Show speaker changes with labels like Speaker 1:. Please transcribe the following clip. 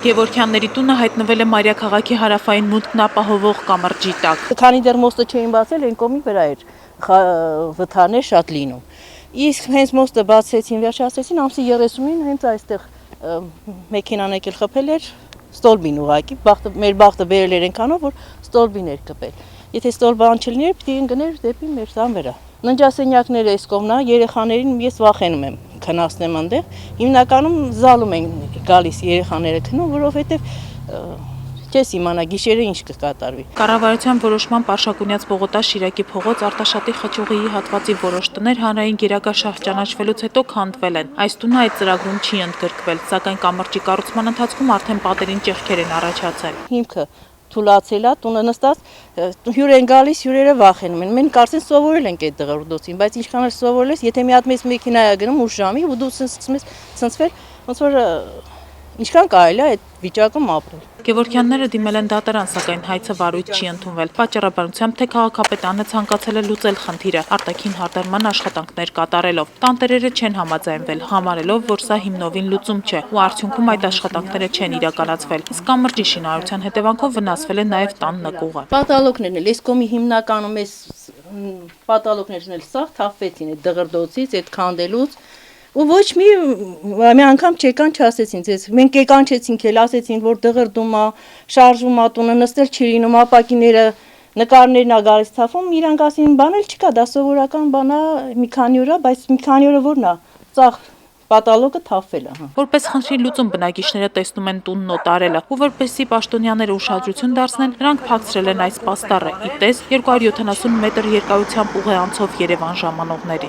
Speaker 1: Գևորգյանների տունը հայտնվել է Մայրաքաղաքի հարավային մուտքն ապահովող կամրջի տակ։
Speaker 2: Քանի դեռ մոստը չէին բացել, այն կողմի վրա էր վթարներ շատ լինում։ Իսկ հենց մոստը բացեցին, վերջացրեցին, ամսի 30-ին հենց այստեղ մեքենան եկել խփել էր ստոլբին ուղակի, մեր բախտը բերել էր այնքանով, որ ստոլբին էր կպել։ Եթե ստոլբան չլիներ, պիտի ընկներ դեպի մեր տան վրա։ Ննջասենյակները այս կողմն է, երեխաներին ես վախենում եմ քնացնեմ այնտեղ։ Հիմնականում զալում են գալիս երեխաները քնում, որովհետև չես իմանա գիշերը ինչ կկատարվի։
Speaker 1: Կառավարության որոշմամբ Արշակունյաց պողոտա Շիրակի փողոց Արտաշատի խճուղիի հատվածի որոշ տներ հանրային գերակաշահ ճանաչվելուց հետո քանդվել են։ Այս տունը այդ ծրագրում չի ընդգրկվել, սակայն կամրջի կառուցման ընթացքում արդեն պատերին ճեղքեր են առաջացել։
Speaker 2: Հիմքը թուլացել է, տունը նստած հյուր են գալիս, հյուրերը վախենում են։ Մենք կարծեն սովորել ենք այդ դղրդոցին, բայց ինչքան էլ սովորել ես, եթե մի հատ մեծ մեքենա է գնում 8 ժամի ու դու սկսում ես ցնցվել, ոնց որ ինչքան կարելի է այդ վիճակում ապրել։
Speaker 1: Գևորգյանները դիմել են դատարան, սակայն հայցը վարույթ չի ընդունվել։ Պատճառաբանությամբ թե քաղաքապետարանը ցանկացել է լուծել խնդիրը արտաքին հարդարման աշխատանքներ կատարելով։ Տանտերերը չեն համաձայնվել, համարելով, որ սա հիմնովին լուծում չէ ու արդյունքում այդ աշխատանքները չեն իրականացվել։ Իսկ կամրջի շինարարության հետևանքով վնասվել է նաև տան նկուղը։
Speaker 2: Պատալոկներն էլ, այս կողմի հիմնականում այս պատալոկներն էլ սաղ թափվեցին այդ դղրդոցից, այդ քանդելուց։ Ու ոչ մի անգամ չեկան չասեցին, մենք եկանչեցինք էլ ասեցին, որ դղրդում է, շարժում է տունը, նստել չի լինում, ապակիները, նկարներն է գալիս թափում, իրանք ասին բան էլ չկա, դա սովորական բան է, մի քանի օր է, բայց մի քանի օրը որն է, ծաղ պատալոկը թափվել է։
Speaker 1: Որպես խնդրի լուծում բնակիչները տեսնում են տունն օտարելը, ու որպեսզի պաշտոնյաները ուշադրություն դարձնեն, նրանք փակցրել են այս պաստառը, ի տես 270 մետր երկարությամբ ուղեանցով Երևան ժամանողներին։